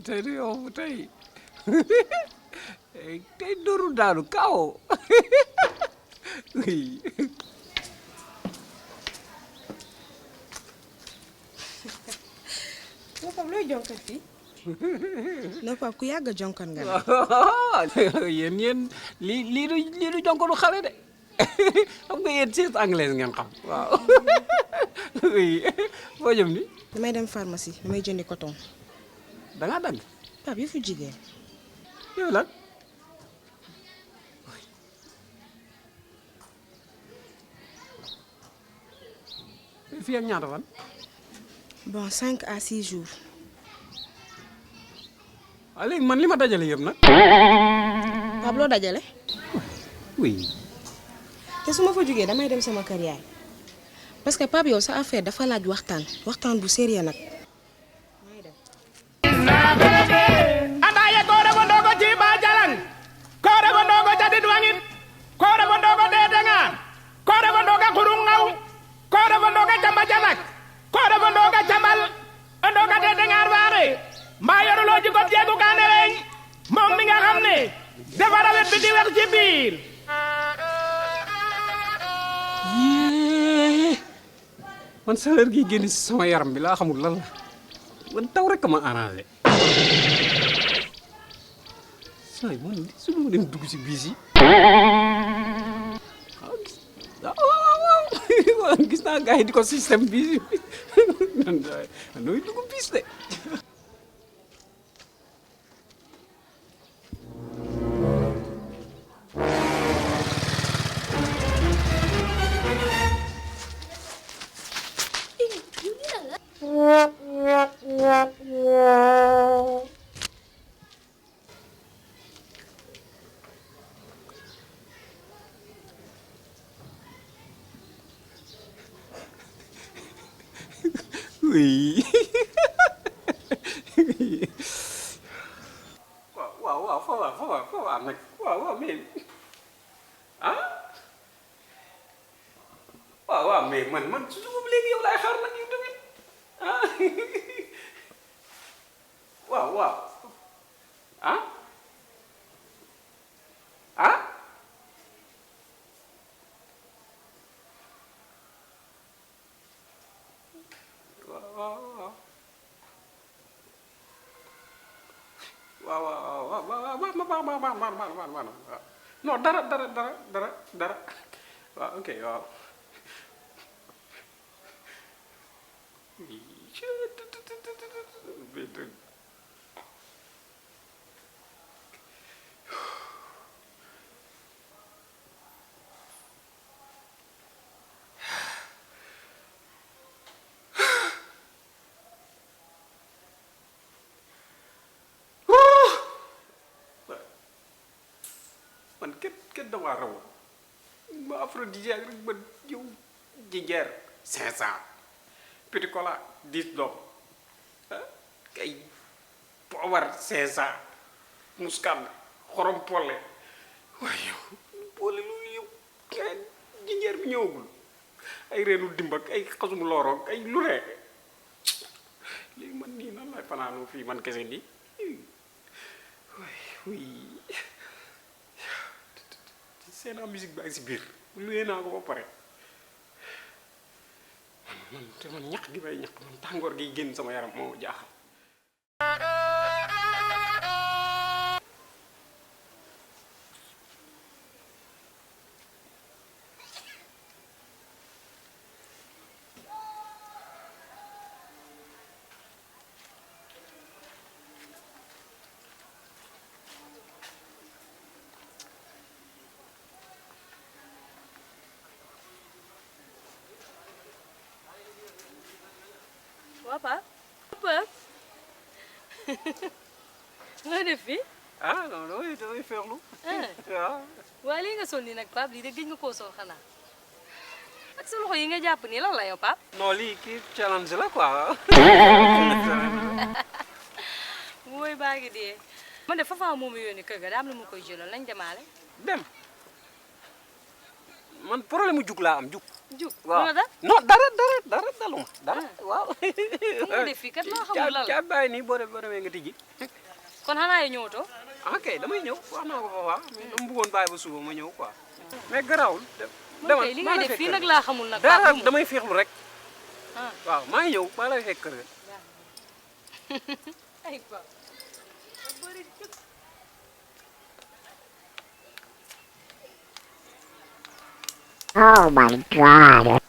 tey du yomb tey tey dooru daanu kaw oui. Papa looy jonkan fii. non papa ku yàgg a jonkan nga ne. yéen lii du jonkonu xale de xam nga yéen c'est anglais ngeen xam waaw oui foo jëm ni damay dem pharmacie damay jëndi coton. da ngaa dagg. papa yi fu jigéen. yow lan fii ak ñaata fan. bon 5 à 6 jours. waaw léegi man li ma dajale yëpp nag. papa loo dajale. oui. te su ma fa jógee damay dem sama kër yaay parce que papa yow sa affaire dafa laaj waxtaan bu sérieux nag. may dem. Andaye kore bondogo ci ba jalan kore bondogo jadi duangit kore bondogo dedenga kore bondoga kurungaw kore bondoga jamba jalak kore bondoga jamal bondoga dedengar bare mbayoru lo ci gop jegu kaneleñ mom mi nga xamne defara wet bi di wax ci biir man salaire gi génn si sama yaram bi laa xamul lan la man taw rek ma arrangé say man su ma dem dugg si biis yi waaw gis naa gars yi di ko système biis yi man nooy dugg biis de oui waaw foofa nag waaw mais ah waaw mais man su boobu léegi yow laay xaar nag yow tamit ah waaw ah waaw non dara waaw ok waaw man kenn damaa raw ma aphrodisiaque rek ba yow jinjeer 500 petit cola 10 doom kay poobar 500 muscade xorom polle waaye yow poole loolu yow kay jinjeer bi ñëwagul ay reenu dimbak ay xasum looroog ay lu ne léegi man nii nan lay fanaanoo fii man kese nii oui seen musique bi ak si biir luyee naa ko ba pare man ñaq gi may ñaq man tàngoor gi génn sama yaram moo jaaxal Papa nga def fi ah non damay feexlu waaw waa lii nga sol nii nag Pape lii de gëj nga koo sol xanaa ak sa loxo yi nga jàpp nii lan la yow Pape non lii kii challenge la quoi mooy baa ngi dee man de Fafa moomu yónni kër ga daa am lu ma koy jëlal nañ demaale dem man problème mu jug laa am jug jug waaw dina da non dara daluma dara waaw nga def fii kat maa xamul lan la caa bàyyi nii boo demee nga tijji kon xanaa yow ñëwatoo ok damay ñëw wax naa ko fa waaw mais dama bëggoon bàyyi ba suba ma ñëw quoi mais garawul man kay li ngay def fii nag laa xamul nag dara Pape damay féexlu rek ah waaw maa ngi ñëw maa lay fekk kër ga ay Pape Oh my god.